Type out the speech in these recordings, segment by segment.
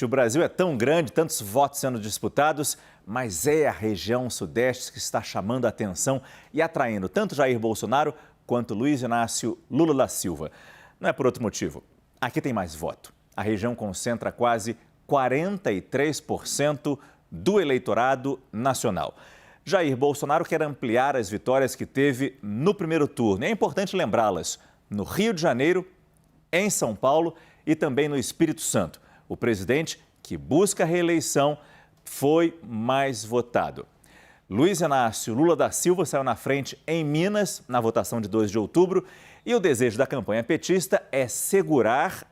O Brasil é tão grande, tantos votos sendo disputados, mas é a região sudeste que está chamando a atenção e atraindo tanto Jair Bolsonaro quanto Luiz Inácio Lula da Silva. Não é por outro motivo. Aqui tem mais voto. A região concentra quase 43% do eleitorado nacional. Jair Bolsonaro quer ampliar as vitórias que teve no primeiro turno. É importante lembrá-las no Rio de Janeiro, em São Paulo e também no Espírito Santo. O presidente, que busca a reeleição, foi mais votado. Luiz Inácio Lula da Silva saiu na frente em Minas, na votação de 2 de outubro, e o desejo da campanha petista é segurar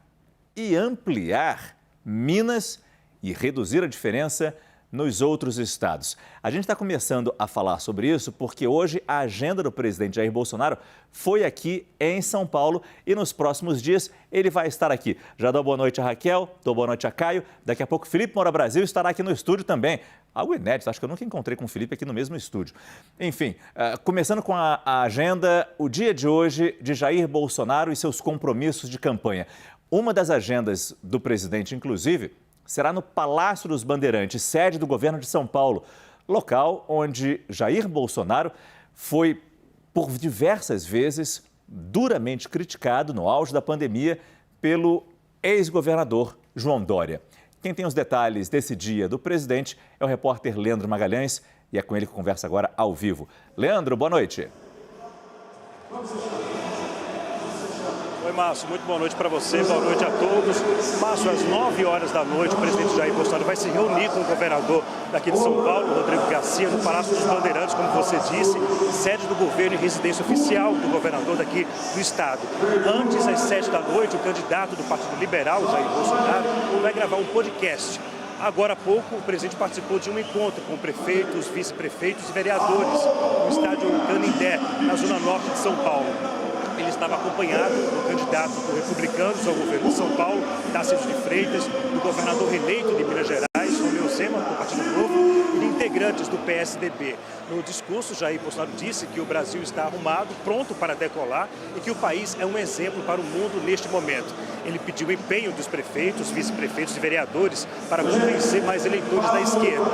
e ampliar Minas e reduzir a diferença nos outros estados. A gente está começando a falar sobre isso porque hoje a agenda do presidente Jair Bolsonaro foi aqui em São Paulo e nos próximos dias ele vai estar aqui. Já dou boa noite a Raquel, dou boa noite a Caio. Daqui a pouco Felipe Moura Brasil estará aqui no estúdio também. Algo inédito, acho que eu nunca encontrei com o Felipe aqui no mesmo estúdio. Enfim, começando com a agenda, o dia de hoje de Jair Bolsonaro e seus compromissos de campanha. Uma das agendas do presidente, inclusive, será no Palácio dos Bandeirantes, sede do governo de São Paulo, local onde Jair Bolsonaro foi, por diversas vezes, duramente criticado no auge da pandemia pelo ex-governador João Dória. Quem tem os detalhes desse dia do presidente é o repórter Leandro Magalhães e é com ele que conversa agora ao vivo. Leandro, boa noite. Oi, Márcio, muito boa noite para você, boa noite a todos. Márcio, às 9 horas da noite, o presidente Jair Bolsonaro vai se reunir com o governador daqui de São Paulo, Rodrigo Garcia, no Palácio dos Bandeirantes, como você disse, sede do governo e residência oficial do governador daqui do estado. Antes, às 7 da noite, o candidato do Partido Liberal, Jair Bolsonaro, vai gravar um podcast. Agora há pouco, o presidente participou de um encontro com prefeitos, vice-prefeitos e vereadores no estádio Canindé, na zona norte de São Paulo. Ele estava acompanhado do candidato do Republicanos ao governo de São Paulo, Tarcísio de Freitas, do governador reeleito de Minas Gerais, Romeu Zema, do Partido Novo, e de integrantes do PSDB. No discurso, Jair Bolsonaro disse que o Brasil está arrumado, pronto para decolar e que o país é um exemplo para o mundo neste momento. Ele pediu empenho dos prefeitos, vice-prefeitos e vereadores para convencer mais eleitores da esquerda.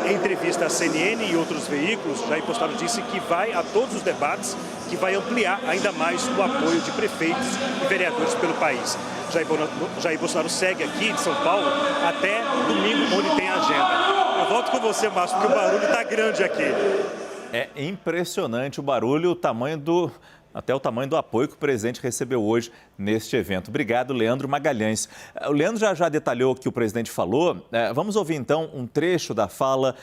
Em entrevista à CNN e outros veículos, Jair Bolsonaro disse que vai a todos os debates, que vai ampliar ainda mais o apoio de prefeitos e vereadores pelo país. Jair Bolsonaro segue aqui de São Paulo até domingo, onde tem a agenda. Eu volto com você, Márcio, porque o barulho está grande aqui. É impressionante o barulho, até o tamanho do apoio que o presidente recebeu hoje neste evento. Obrigado, Leandro Magalhães. O Leandro já detalhou o que o presidente falou. Vamos ouvir, então, um trecho da fala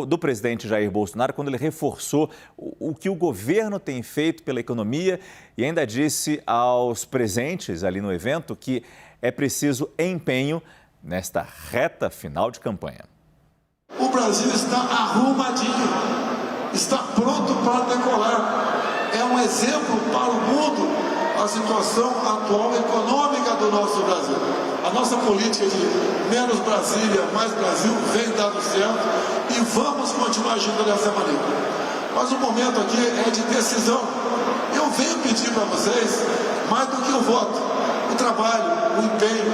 do presidente Jair Bolsonaro, quando ele reforçou o que o governo tem feito pela economia e ainda disse aos presentes ali no evento que é preciso empenho nesta reta final de campanha. O Brasil está arrumadinho, está pronto para decolar. É um exemplo para o mundo a situação atual econômica do nosso Brasil. A nossa política de menos Brasília, mais Brasil vem dando certo e vamos continuar agindo dessa maneira. Mas o momento aqui é de decisão. Eu venho pedir para vocês mais do que o voto, o trabalho, o empenho.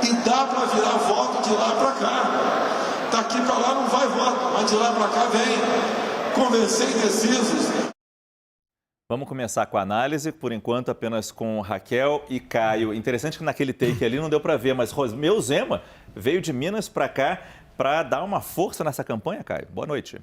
E dá para virar voto de lá para cá. Daqui para lá não vai voto, mas de lá para cá vem. Convencer indecisos. Vamos começar com a análise, por enquanto apenas com Raquel e Caio. Interessante que naquele take ali não deu para ver, mas Romeu Zema veio de Minas para cá para dar uma força nessa campanha, Caio. Boa noite.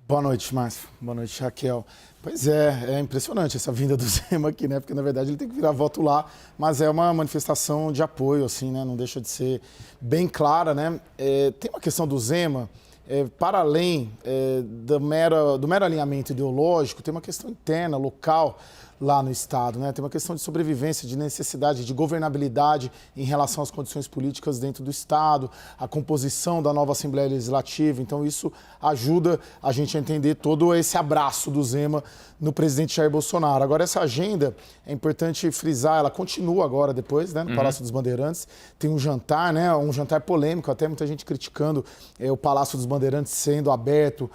Boa noite, Márcio. Boa noite, Raquel. Pois é impressionante essa vinda do Zema aqui, né? Porque, na verdade, ele tem que virar voto lá, mas é uma manifestação de apoio, assim, né? Não deixa de ser bem clara, né? Tem uma questão do Zema... para além do mero alinhamento ideológico, tem uma questão interna, local, lá no Estado, né? Tem uma questão de sobrevivência, de necessidade, de governabilidade em relação às condições políticas dentro do Estado, a composição da nova Assembleia Legislativa. Então, isso ajuda a gente a entender todo esse abraço do Zema no presidente Jair Bolsonaro. Agora, essa agenda, é importante frisar, ela continua agora depois, né, no Palácio dos Bandeirantes. Tem um jantar, né, um jantar polêmico, até muita gente criticando o Palácio dos Bandeirantes sendo aberto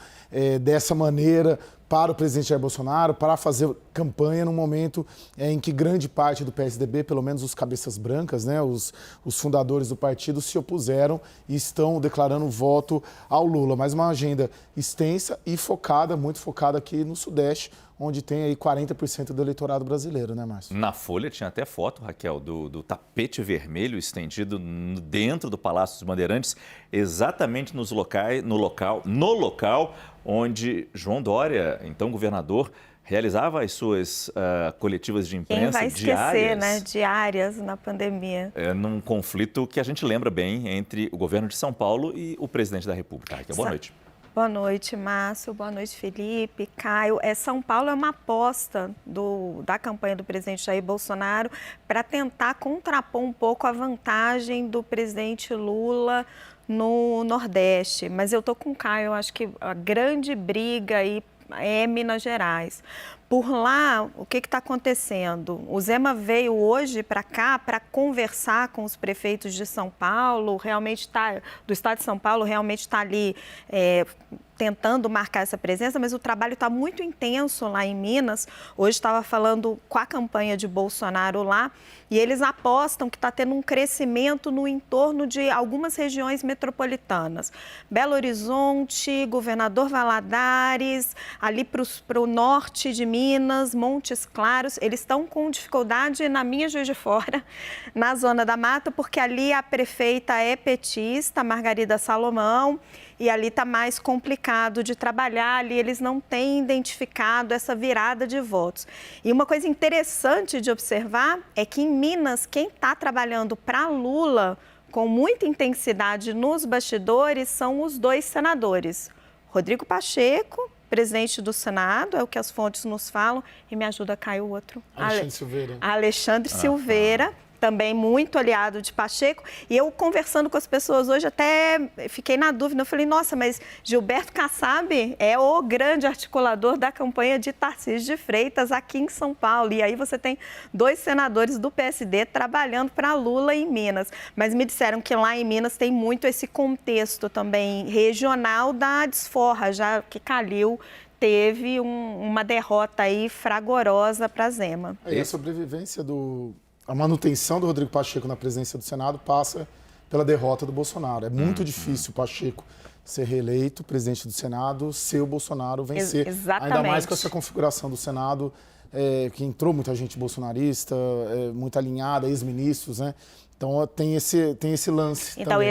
dessa maneira, para o presidente Jair Bolsonaro, para fazer campanha num momento em que grande parte do PSDB, pelo menos os cabeças brancas, né, os fundadores do partido, se opuseram e estão declarando voto ao Lula. Mas uma agenda extensa e focada, muito focada aqui no Sudeste, onde tem aí 40% do eleitorado brasileiro, né, Márcio? Na Folha tinha até foto, Raquel, do tapete vermelho estendido dentro do Palácio dos Bandeirantes, exatamente no local onde João Dória, então governador, realizava as suas coletivas de imprensa Quem vai esquecer, diárias, né? Diárias na pandemia. Num conflito que a gente lembra bem entre o governo de São Paulo e o presidente da República. Raquel, boa noite. Boa noite, Márcio. Boa noite, Felipe, Caio. São Paulo é uma aposta da campanha do presidente Jair Bolsonaro para tentar contrapor um pouco a vantagem do presidente Lula no Nordeste. Mas eu estou com o Caio, eu acho que a grande briga aí é Minas Gerais. Por lá, o que está acontecendo? O Zema veio hoje para cá para conversar com os prefeitos de São Paulo, do estado de São Paulo, realmente está ali tentando marcar essa presença, mas o trabalho está muito intenso lá em Minas. Hoje estava falando com a campanha de Bolsonaro lá e eles apostam que está tendo um crescimento no entorno de algumas regiões metropolitanas. Belo Horizonte, Governador Valadares, ali para o norte de Minas, Montes Claros, eles estão com dificuldade na minha Juiz de Fora, na Zona da Mata, porque ali a prefeita é petista, Margarida Salomão, e ali está mais complicado de trabalhar, ali eles não têm identificado essa virada de votos. E uma coisa interessante de observar é que em Minas, quem está trabalhando para Lula com muita intensidade nos bastidores são os dois senadores, Rodrigo Pacheco, presidente do Senado, é o que as fontes nos falam, e me ajuda a cair o outro. Alexandre Silveira. Também muito aliado de Pacheco. E eu, conversando com as pessoas hoje, até fiquei na dúvida. Eu falei, nossa, mas Gilberto Kassab é o grande articulador da campanha de Tarcísio de Freitas aqui em São Paulo. E aí você tem dois senadores do PSD trabalhando para Lula em Minas. Mas me disseram que lá em Minas tem muito esse contexto também regional da desforra, já que Calil teve uma derrota aí fragorosa para Zema. E a sobrevivência A manutenção do Rodrigo Pacheco na presidência do Senado passa pela derrota do Bolsonaro. É muito difícil o Pacheco ser reeleito, presidente do Senado, se o Bolsonaro vencer. Exatamente. Ainda mais com essa configuração do Senado, que entrou muita gente bolsonarista, muito alinhada, ex-ministros, né? Então tem esse lance. Então também,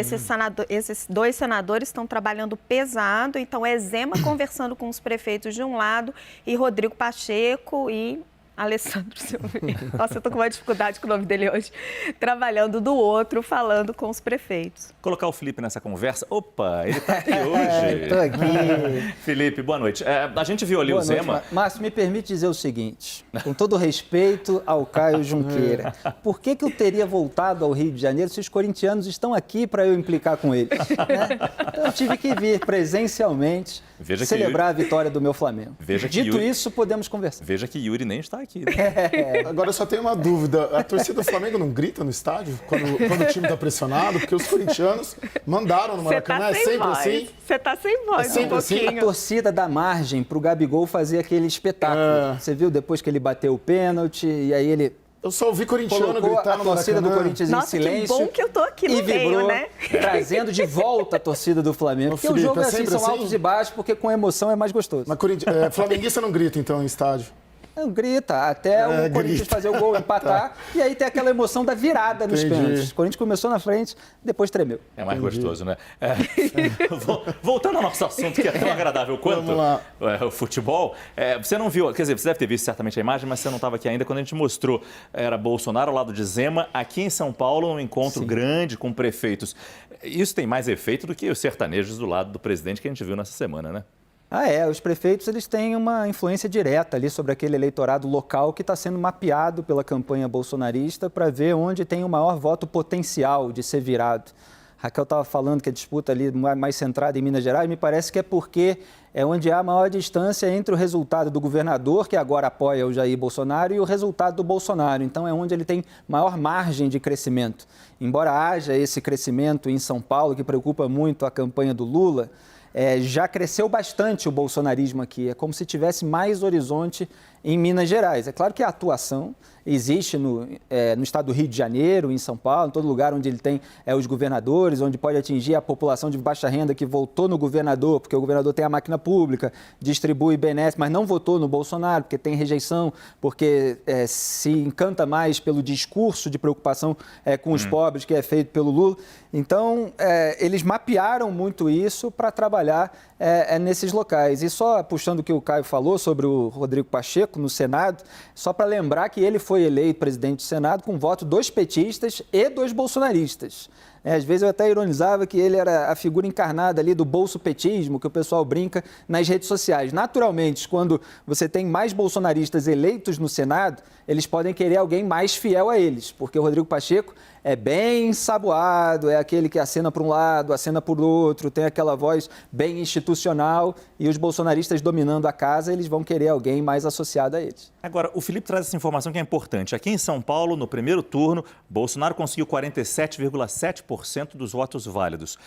esses dois senadores estão trabalhando pesado. Então é Zema conversando com os prefeitos de um lado e Rodrigo Pacheco e Alessandro Silveira. Nossa, eu tô com uma dificuldade com o nome dele hoje. Trabalhando do outro, falando com os prefeitos. Colocar o Felipe nessa conversa. Opa, ele tá aqui hoje. Tô aqui. Felipe, boa noite. A gente viu ali Boa o noite, Zema. Márcio, me permite dizer o seguinte, com todo respeito ao Caio Junqueira, por que eu teria voltado ao Rio de Janeiro se os corintianos estão aqui para eu implicar com eles? Né? Eu tive que vir presencialmente celebrar a vitória do meu Flamengo. Dito isso, podemos conversar. Veja que Yuri nem está aqui. Né? Agora eu só tenho uma dúvida. A torcida do Flamengo não grita no estádio quando o time está pressionado? Porque os corintianos mandaram no Maracanã. É sempre assim? Você tá sem voz sempre um assim? pouquinho. A torcida dá margem para o Gabigol fazer aquele espetáculo. Você viu depois que ele bateu o pênalti e aí ele Eu só ouvi corintiano colocou gritar a no torcida Maracanã. do Corinthians Nossa, em silêncio. que bom que eu tô aqui no e meio, vibrou, né? trazendo de volta a torcida do Flamengo. Porque Felipe, o jogo é é assim, sempre são assim? altos e baixos, porque com emoção é mais gostoso. Mas flamenguista não grita, então, em estádio? Não, grita, até o Corinthians fazer o gol, empatar, e aí tem aquela emoção da virada nos pênaltis. O Corinthians começou na frente, depois tremeu. É mais gostoso, né? Voltando ao nosso assunto, que é tão agradável quanto o futebol, você não viu, quer dizer, você deve ter visto certamente a imagem, mas você não estava aqui ainda quando a gente mostrou. Era Bolsonaro ao lado de Zema, aqui em São Paulo, um encontro grande com prefeitos. Isso tem mais efeito do que os sertanejos do lado do presidente que a gente viu nessa semana, né? Os prefeitos eles têm uma influência direta ali sobre aquele eleitorado local que está sendo mapeado pela campanha bolsonarista para ver onde tem o maior voto potencial de ser virado. Raquel estava falando que a disputa ali mais centrada em Minas Gerais, me parece que é porque é onde há a maior distância entre o resultado do governador, que agora apoia o Jair Bolsonaro, e o resultado do Bolsonaro. Então é onde ele tem maior margem de crescimento. Embora haja esse crescimento em São Paulo, que preocupa muito a campanha do Lula, já cresceu bastante o bolsonarismo aqui. É como se tivesse mais horizonte em Minas Gerais. É claro que a atuação existe no estado do Rio de Janeiro, em São Paulo, em todo lugar onde ele tem os governadores, onde pode atingir a população de baixa renda que votou no governador, porque o governador tem a máquina pública, distribui benesses, mas não votou no Bolsonaro, porque tem rejeição, porque se encanta mais pelo discurso de preocupação com os pobres que é feito pelo Lula. Então, eles mapearam muito isso para trabalhar nesses locais. E só puxando o que o Caio falou sobre o Rodrigo Pacheco no Senado, só para lembrar que ele foi eleito presidente do Senado com voto dos petistas e dos bolsonaristas. Às vezes eu até ironizava que ele era a figura encarnada ali do bolsopetismo, que o pessoal brinca nas redes sociais. Naturalmente, quando você tem mais bolsonaristas eleitos no Senado, eles podem querer alguém mais fiel a eles, porque o Rodrigo Pacheco é bem ensaboado, é aquele que acena para um lado, acena para o outro, tem aquela voz bem institucional, e os bolsonaristas dominando a casa, eles vão querer alguém mais associado a eles. Agora, o Felipe traz essa informação que é importante. Aqui em São Paulo, no primeiro turno, Bolsonaro conseguiu 47,7% dos votos válidos.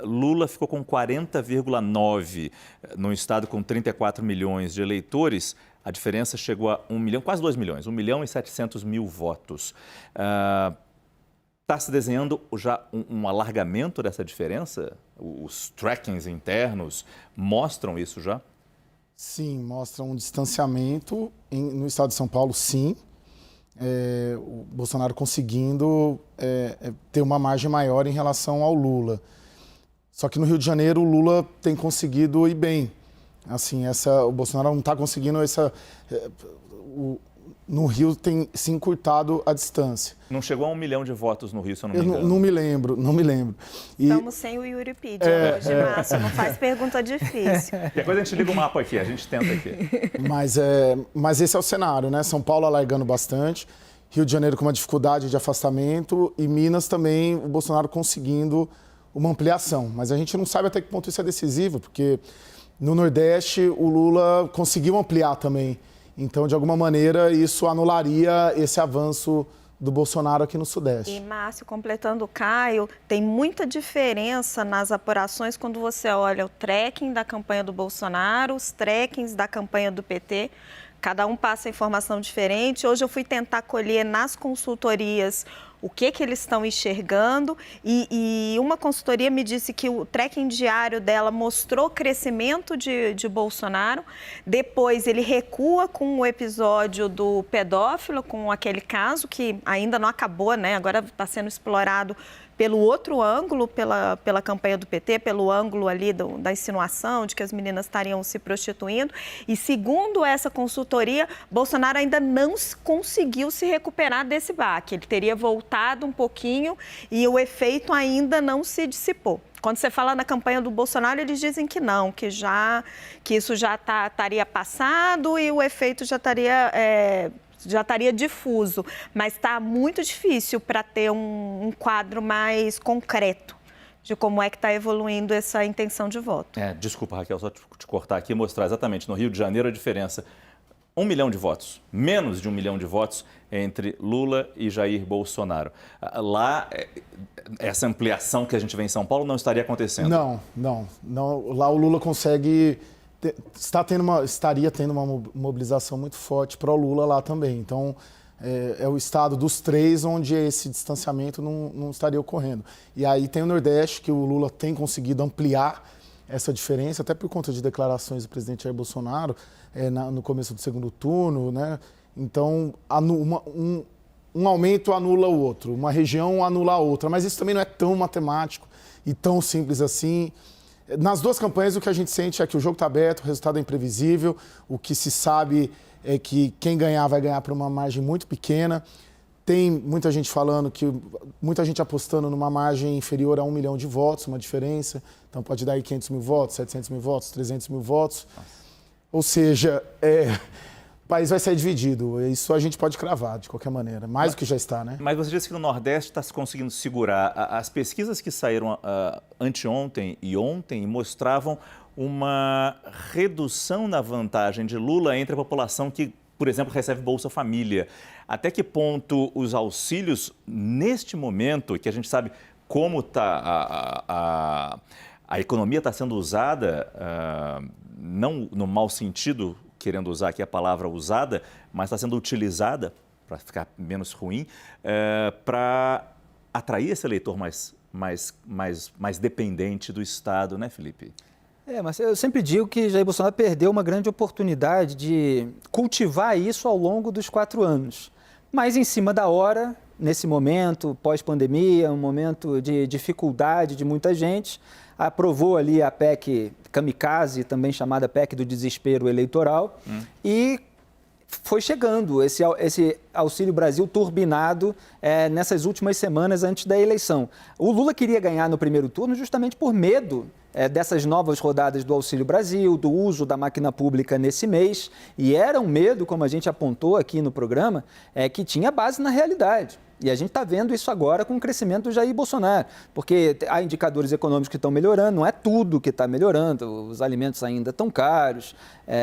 Lula ficou com 40,9%. Num estado com 34 milhões de eleitores, a diferença chegou a 1 milhão, quase 2 milhões, 1 milhão e 700 mil votos. Está se desenhando já um alargamento dessa diferença? Os trackings internos mostram isso já? Sim, mostram um distanciamento no estado de São Paulo, sim. O Bolsonaro conseguindo ter uma margem maior em relação ao Lula. Só que no Rio de Janeiro o Lula tem conseguido ir bem. Assim, o Bolsonaro não está conseguindo no Rio tem se encurtado a distância. Não chegou a 1 milhão de votos no Rio, se eu não me engano. Não me lembro. Estamos sem o Euripides hoje, Márcio, não faz pergunta difícil. Depois a gente liga o mapa aqui, a gente tenta aqui. Mas esse é o cenário, né? São Paulo alargando bastante, Rio de Janeiro com uma dificuldade de afastamento e Minas também, o Bolsonaro conseguindo uma ampliação. Mas a gente não sabe até que ponto isso é decisivo, porque no Nordeste o Lula conseguiu ampliar também. Então, de alguma maneira, isso anularia esse avanço do Bolsonaro aqui no Sudeste. E, Márcio, completando o Caio, tem muita diferença nas apurações quando você olha o tracking da campanha do Bolsonaro, os trackings da campanha do PT. Cada um passa informação diferente. Hoje eu fui tentar colher nas consultorias o que eles estão enxergando e uma consultoria me disse que o tracking diário dela mostrou crescimento de Bolsonaro. Depois ele recua com o episódio do pedófilo, com aquele caso que ainda não acabou, né? Agora está sendo explorado pelo outro ângulo, pela campanha do PT, pelo ângulo ali da insinuação de que as meninas estariam se prostituindo. E segundo essa consultoria, Bolsonaro ainda não conseguiu se recuperar desse baque. Ele teria voltado um pouquinho e o efeito ainda não se dissipou. Quando você fala na campanha do Bolsonaro, eles dizem que não, que isso já estaria passado e o efeito já estaria difuso, mas está muito difícil para ter um quadro mais concreto de como é que está evoluindo essa intenção de voto. Desculpa, Raquel, só te cortar aqui e mostrar exatamente no Rio de Janeiro a diferença. 1 milhão de votos, menos de 1 milhão de votos entre Lula e Jair Bolsonaro. Lá, essa ampliação que a gente vê em São Paulo não estaria acontecendo? Não. Lá o Lula consegue... estaria tendo uma mobilização muito forte para o Lula lá também. Então, é o estado dos três onde esse distanciamento não estaria ocorrendo. E aí tem o Nordeste, que o Lula tem conseguido ampliar essa diferença, até por conta de declarações do presidente Jair Bolsonaro no começo do segundo turno, né? Então, um aumento anula o outro, uma região anula a outra, mas isso também não é tão matemático e tão simples assim. Nas duas campanhas, o que a gente sente é que o jogo está aberto, o resultado é imprevisível, o que se sabe é que quem ganhar vai ganhar por uma margem muito pequena. Tem muita gente falando muita gente apostando numa margem inferior a 1 milhão de votos, uma diferença. Então pode dar aí 500 mil votos, 700 mil votos, 300 mil votos. Ou seja, o país vai ser dividido. Isso a gente pode cravar de qualquer maneira, mais do que já está, né? Mas você disse que no Nordeste está se conseguindo segurar. As pesquisas que saíram anteontem e ontem mostravam uma redução na vantagem de Lula entre a população que, por exemplo, recebe Bolsa Família. Até que ponto os auxílios, neste momento, que a gente sabe como está A economia está sendo usada, não no mau sentido, querendo usar aqui a palavra usada, mas está sendo utilizada, para ficar menos ruim, para atrair esse eleitor mais dependente do Estado, né, Felipe? Mas eu sempre digo que Jair Bolsonaro perdeu uma grande oportunidade de cultivar isso ao longo dos 4 anos. Mas em cima da hora, nesse momento, pós-pandemia, um momento de dificuldade de muita gente, aprovou ali a PEC kamikaze, também chamada PEC do desespero eleitoral, e foi chegando esse Auxílio Brasil turbinado nessas últimas semanas antes da eleição. O Lula queria ganhar no primeiro turno justamente por medo dessas novas rodadas do Auxílio Brasil, do uso da máquina pública nesse mês, e era um medo, como a gente apontou aqui no programa, que tinha base na realidade. E a gente está vendo isso agora com o crescimento do Jair Bolsonaro, porque há indicadores econômicos que estão melhorando, não é tudo que está melhorando, os alimentos ainda estão caros,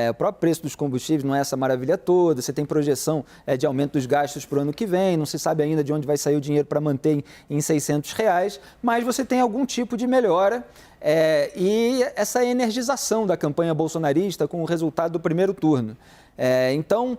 o próprio preço dos combustíveis não é essa maravilha toda, você tem projeção de aumento dos gastos para o ano que vem, não se sabe ainda de onde vai sair o dinheiro para manter em R$600, mas você tem algum tipo de melhora e essa energização da campanha bolsonarista com o resultado do primeiro turno. Então,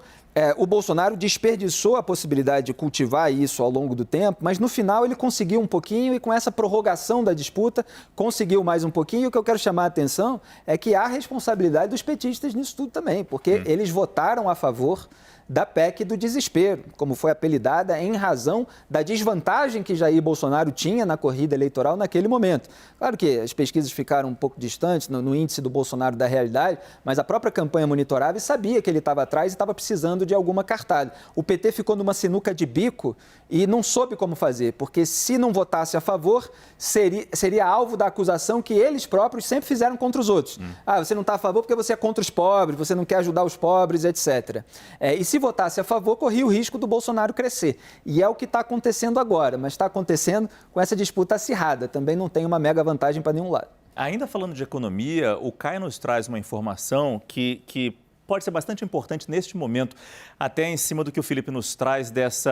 o Bolsonaro desperdiçou a possibilidade de cultivar isso ao longo do tempo, mas no final ele conseguiu um pouquinho e com essa prorrogação da disputa conseguiu mais um pouquinho. E o que eu quero chamar a atenção é que há responsabilidade dos petistas nisso tudo também, porque eles votaram a favor da PEC do desespero, como foi apelidada em razão da desvantagem que Jair Bolsonaro tinha na corrida eleitoral naquele momento. Claro que as pesquisas ficaram um pouco distantes no índice do Bolsonaro da realidade, mas a própria campanha monitorava e sabia que ele estava atrás e estava precisando de alguma cartada. O PT ficou numa sinuca de bico e não soube como fazer, porque se não votasse a favor, seria alvo da acusação que eles próprios sempre fizeram contra os outros. Você não está a favor porque você é contra os pobres, você não quer ajudar os pobres, etc. E se votasse a favor, corria o risco do Bolsonaro crescer. E é o que está acontecendo agora, mas está acontecendo com essa disputa acirrada. Também não tem uma mega vantagem para nenhum lado. Ainda falando de economia, o Caio nos traz uma informação que pode ser bastante importante neste momento, até em cima do que o Felipe nos traz desse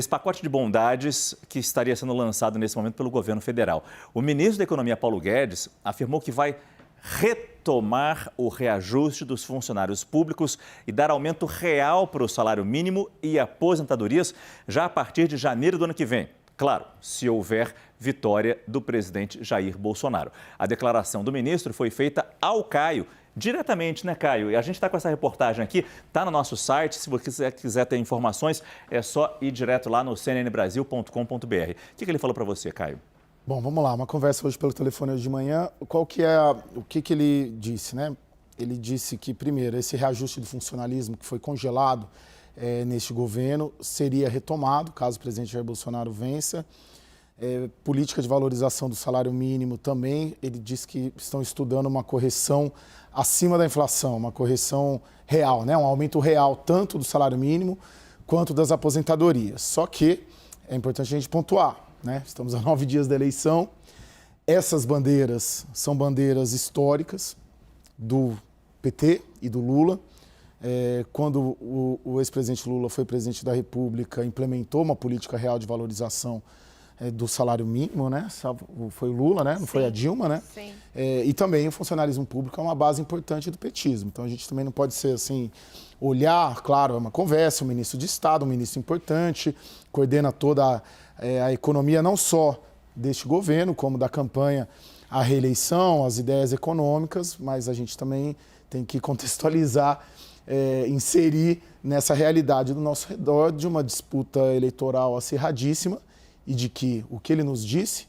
pacote de bondades que estaria sendo lançado nesse momento pelo governo federal. O ministro da Economia, Paulo Guedes, afirmou que vai retomar o reajuste dos funcionários públicos e dar aumento real para o salário mínimo e aposentadorias já a partir de janeiro do ano que vem. Claro, se houver vitória do presidente Jair Bolsonaro. A declaração do ministro foi feita ao Caio, diretamente, né, Caio? E a gente está com essa reportagem aqui, está no nosso site. Se você quiser ter informações, é só ir direto lá no cnnbrasil.com.br. O que ele falou para você, Caio? Bom, vamos lá, uma conversa hoje pelo telefone hoje de manhã. O que ele disse, né? Ele disse que, primeiro, esse reajuste do funcionalismo que foi congelado neste governo seria retomado, caso o presidente Jair Bolsonaro vença. Política de valorização do salário mínimo também, ele disse que estão estudando uma correção acima da inflação, uma correção real, né? Um aumento real tanto do salário mínimo quanto das aposentadorias. Só que é importante a gente pontuar, né? Estamos a 9 dias da eleição, essas bandeiras são bandeiras históricas do PT e do Lula. Quando o ex-presidente Lula foi presidente da República, implementou uma política real de valorização do salário mínimo, né? Foi o Lula, né? Não Sim. Foi a Dilma, né? Sim. E também o funcionalismo público é uma base importante do petismo. Então a gente também não pode ser assim, olhar, claro, é uma conversa, um ministro de Estado, um ministro importante, coordena toda a economia, não só deste governo, como da campanha à reeleição, as ideias econômicas, mas a gente também tem que contextualizar, inserir nessa realidade do nosso redor de uma disputa eleitoral acirradíssima e de que o que ele nos disse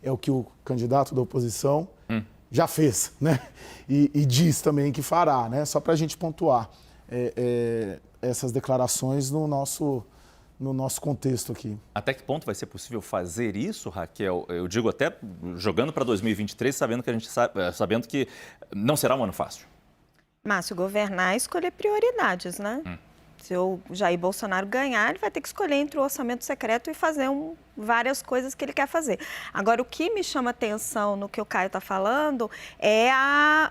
é o que o candidato da oposição já fez, né? E diz também que fará, né? Só para a gente pontuar essas declarações no nosso contexto aqui. Até que ponto vai ser possível fazer isso, Raquel? Eu digo até jogando para 2023, sabendo que não será um ano fácil. Márcio, governar é escolher prioridades, né? Se o Jair Bolsonaro ganhar, ele vai ter que escolher entre o orçamento secreto e fazer várias coisas que ele quer fazer. Agora, o que me chama atenção no que o Caio está falando é a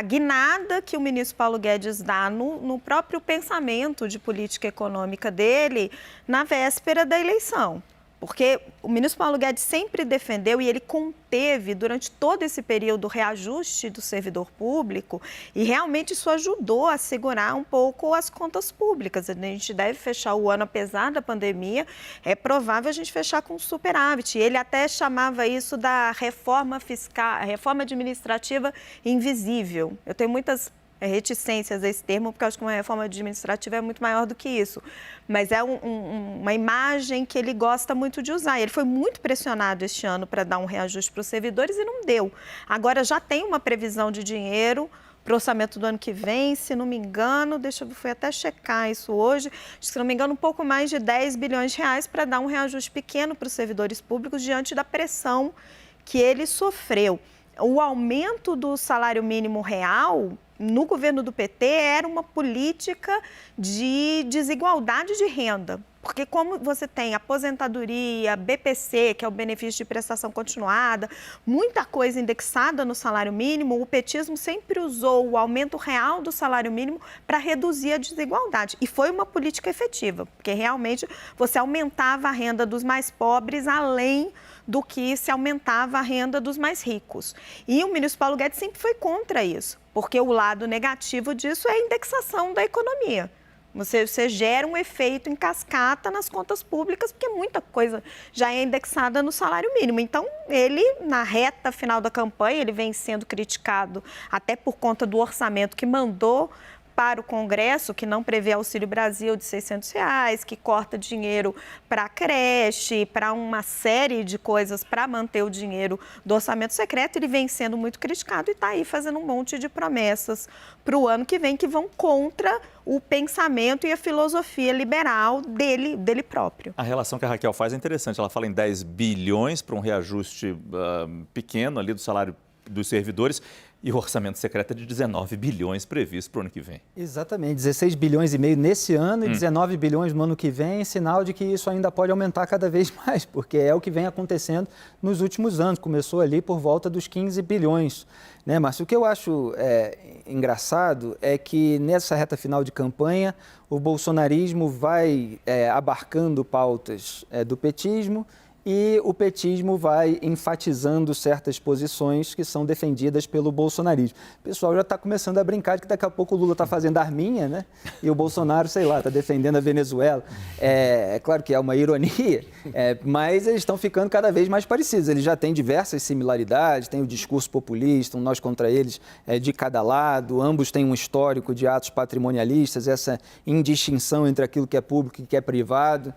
guinada que o ministro Paulo Guedes dá no próprio pensamento de política econômica dele na véspera da eleição. Porque o ministro Paulo Guedes sempre defendeu e ele conteve durante todo esse período o reajuste do servidor público e realmente isso ajudou a segurar um pouco as contas públicas. A gente deve fechar o ano, apesar da pandemia, é provável a gente fechar com superávit. E ele até chamava isso da reforma fiscal, reforma administrativa invisível. Eu tenho muitas reticências a esse termo, porque eu acho que uma reforma administrativa é muito maior do que isso. Mas é uma imagem que ele gosta muito de usar. Ele foi muito pressionado este ano para dar um reajuste para os servidores e não deu. Agora já tem uma previsão de dinheiro para o orçamento do ano que vem, se não me engano, fui até checar isso hoje, se não me engano, um pouco mais de 10 bilhões de reais para dar um reajuste pequeno para os servidores públicos diante da pressão que ele sofreu. O aumento do salário mínimo real no governo do PT era uma política de desigualdade de renda, porque como você tem aposentadoria, BPC, que é o benefício de prestação continuada, muita coisa indexada no salário mínimo, o petismo sempre usou o aumento real do salário mínimo para reduzir a desigualdade. E foi uma política efetiva, porque realmente você aumentava a renda dos mais pobres além do que se aumentava a renda dos mais ricos. E o ministro Paulo Guedes sempre foi contra isso, porque o lado negativo disso é a indexação da economia. Você gera um efeito em cascata nas contas públicas, porque muita coisa já é indexada no salário mínimo. Então, ele, na reta final da campanha, ele vem sendo criticado até por conta do orçamento que mandou para o Congresso, que não prevê Auxílio Brasil de R$600, que corta dinheiro para a creche, para uma série de coisas para manter o dinheiro do orçamento secreto, ele vem sendo muito criticado e está aí fazendo um monte de promessas para o ano que vem que vão contra o pensamento e a filosofia liberal dele próprio. A relação que a Raquel faz é interessante. Ela fala em 10 bilhões para um reajuste pequeno ali do salário dos servidores e o orçamento secreto é de 19 bilhões previsto para o ano que vem. Exatamente, 16 bilhões e meio nesse ano e 19 bilhões no ano que vem, sinal de que isso ainda pode aumentar cada vez mais, porque é o que vem acontecendo nos últimos anos. Começou ali por volta dos 15 bilhões. Né, Márcio? O que eu acho engraçado é que nessa reta final de campanha o bolsonarismo vai abarcando pautas do petismo e o petismo vai enfatizando certas posições que são defendidas pelo bolsonarismo. O pessoal já está começando a brincar de que daqui a pouco o Lula está fazendo arminha, né? E o Bolsonaro, sei lá, está defendendo a Venezuela. É claro que é uma ironia, mas eles estão ficando cada vez mais parecidos. Eles já têm diversas similaridades, tem o discurso populista, um nós contra eles de cada lado, ambos têm um histórico de atos patrimonialistas, essa indistinção entre aquilo que é público e que é privado.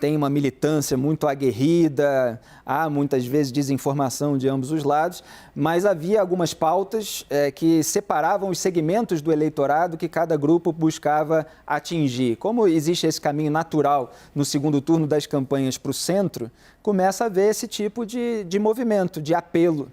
Tem uma militância muito aguerrida, há muitas vezes desinformação de ambos os lados, mas havia algumas pautas que separavam os segmentos do eleitorado que cada grupo buscava atingir. Como existe esse caminho natural no segundo turno das campanhas para o centro, começa a haver esse tipo de movimento, de apelo.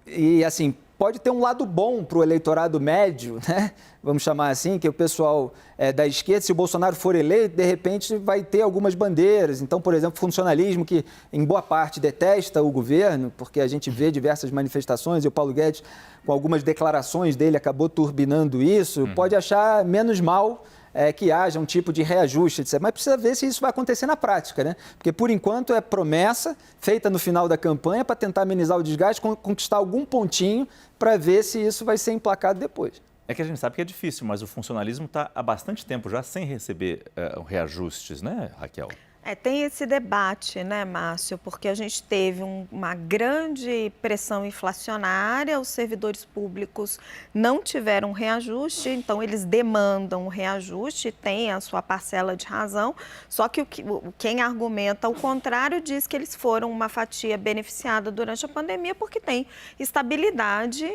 E assim, pode ter um lado bom para o eleitorado médio, né? Vamos chamar assim, que o pessoal da esquerda, se o Bolsonaro for eleito, de repente vai ter algumas bandeiras. Então, por exemplo, o funcionalismo, que em boa parte detesta o governo, porque a gente vê diversas manifestações, e o Paulo Guedes, com algumas declarações dele, acabou turbinando isso, pode achar menos mal que haja um tipo de reajuste, etc. Mas precisa ver se isso vai acontecer na prática, né? Porque, por enquanto, é promessa feita no final da campanha para tentar amenizar o desgaste, conquistar algum pontinho para ver se isso vai ser emplacado depois. É que a gente sabe que é difícil, mas o funcionalismo está há bastante tempo já sem receber reajustes, né, Raquel? Tem esse debate, né, Márcio? Porque a gente teve uma grande pressão inflacionária, os servidores públicos não tiveram reajuste, então eles demandam o reajuste, tem a sua parcela de razão, só que quem argumenta o contrário diz que eles foram uma fatia beneficiada durante a pandemia porque tem estabilidade,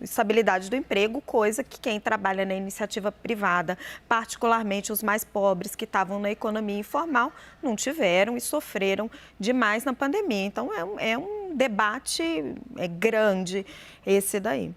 estabilidade do emprego, coisa que quem trabalha na iniciativa privada, particularmente os mais pobres que estavam na economia informal, não tiveram e sofreram demais na pandemia. Então, é um debate grande esse daí.